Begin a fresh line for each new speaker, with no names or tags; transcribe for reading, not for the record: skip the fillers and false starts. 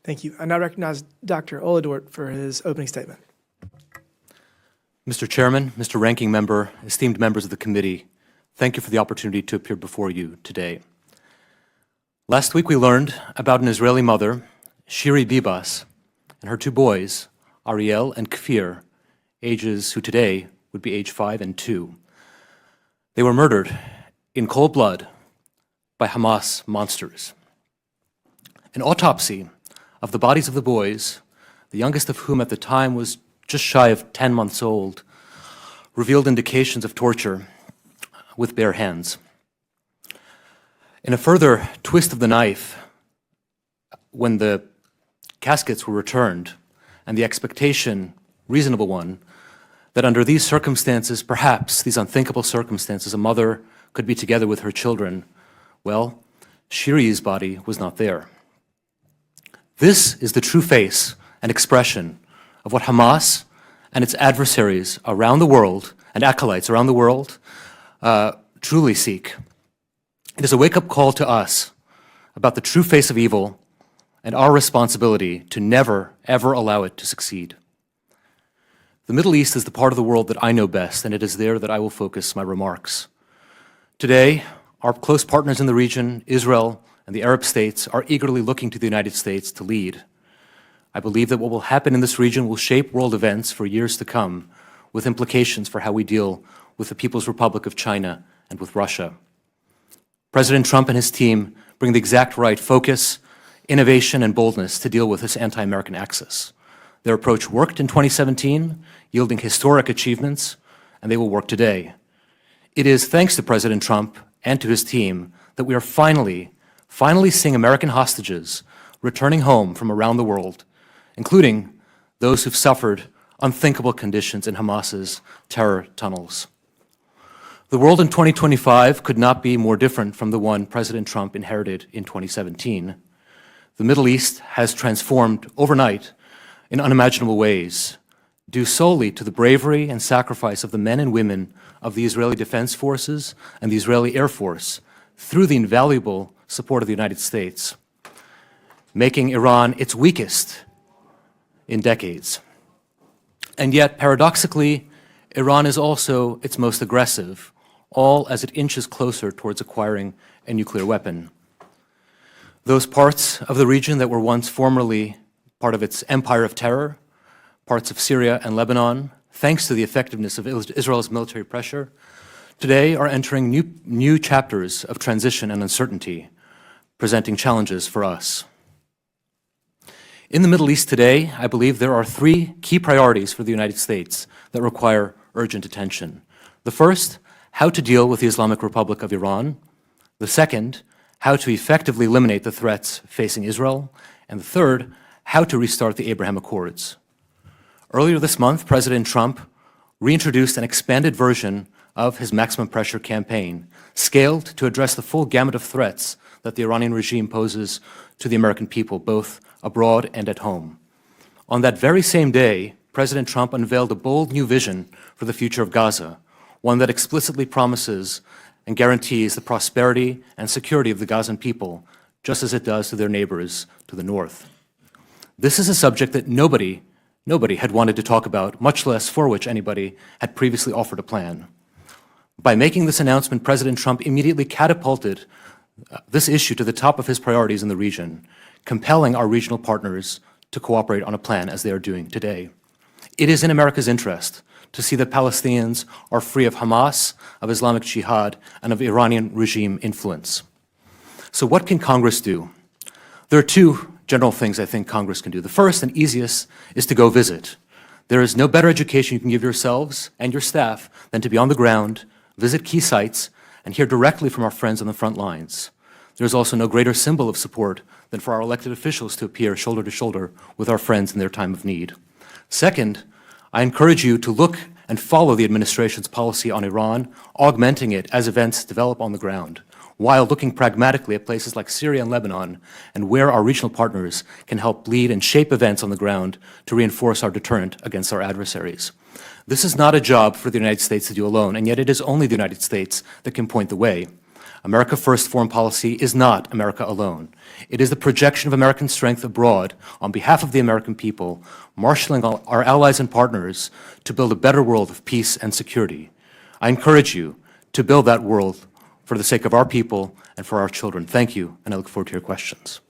Thank you. I now recognize Dr. Olidort for his opening statement.
Mr. Chairman, Mr. Ranking Member, esteemed members of the committee, thank you for the opportunity to appear before you today. Last week we learned about an Israeli mother, Shiri Bibas, and her two boys, Ariel and Kfir, who today would be age 5 and 2. They were murdered in cold blood by Hamas monsters. An autopsy of the bodies of the boys, the youngest of whom at the time was just shy of 10 months old, revealed indications of torture with bare hands. In a further twist of the knife, when the caskets were returned, and the expectation, reasonable one, that under these circumstances, perhaps these unthinkable circumstances, a mother could be together with her children, well, Shiri's body was not there. This is the true face and expression of what Hamas and its adversaries around the world and acolytes around the world truly seek. It is a wake-up call to us about the true face of evil and our responsibility to never, ever allow it to succeed. The Middle East is the part of the world that I know best, and it is there that I will focus my remarks. Today, our close partners in the region, Israel and the Arab states, are eagerly looking to the United States to lead. I believe that what will happen in this region will shape world events for years to come, with implications for how we deal with the People's Republic of China and with Russia. President Trump and his team bring the exact right focus, innovation, and boldness to deal with this anti-American axis. Their approach worked in 2017, yielding historic achievements, and they will work today. It is thanks to President Trump and to his team that we are finally seeing American hostages returning home from around the world, including those who've suffered unthinkable conditions in Hamas's terror tunnels. The world in 2025 could not be more different from the one President Trump inherited in 2017. The Middle East has transformed overnight in unimaginable ways, due solely to the bravery and sacrifice of the men and women of the Israeli Defense Forces and the Israeli Air Force through the invaluable support of the United States, making Iran its weakest in decades. And yet, paradoxically, Iran is also its most aggressive, all as it inches closer towards acquiring a nuclear weapon. Those parts of the region that were once formerly part of its empire of terror, parts of Syria and Lebanon, thanks to the effectiveness of Israel's military pressure, today are entering new chapters of transition and uncertainty, presenting challenges for us. In the Middle East today, I believe there are 3 key priorities for the United States that require urgent attention. The first, how to deal with the Islamic Republic of Iran. The second, how to effectively eliminate the threats facing Israel. And the third, how to restart the Abraham Accords. Earlier this month, President Trump reintroduced an expanded version of his maximum pressure campaign, scaled to address the full gamut of threats that the Iranian regime poses to the American people, both abroad and at home. On that very same day, President Trump unveiled a bold new vision for the future of Gaza, one that explicitly promises and guarantees the prosperity and security of the Gazan people, just as it does to their neighbors to the north. This is a subject that nobody had wanted to talk about, much less for which anybody had previously offered a plan. By making this announcement, President Trump immediately catapulted this issue to the top of his priorities in the region, compelling our regional partners to cooperate on a plan as they are doing today. It is in America's interest to see that Palestinians are free of Hamas, of Islamic Jihad, and of Iranian regime influence. So what can Congress do? There are 2 general things I think Congress can do. The first and easiest is to go visit. There is no better education you can give yourselves and your staff than to be on the ground, visit key sites, and hear directly from our friends on the front lines. There is also no greater symbol of support than for our elected officials to appear shoulder to shoulder with our friends in their time of need. Second, I encourage you to look and follow the administration's policy on Iran, augmenting it as events develop on the ground, while looking pragmatically at places like Syria and Lebanon and where our regional partners can help lead and shape events on the ground to reinforce our deterrent against our adversaries. This is not a job for the United States to do alone, and yet it is only the United States that can point the way. America First foreign policy is not America alone. It is the projection of American strength abroad on behalf of the American people, marshaling our allies and partners to build a better world of peace and security. I encourage you to build that world for the sake of our people and for our children. Thank you, and I look forward to your questions.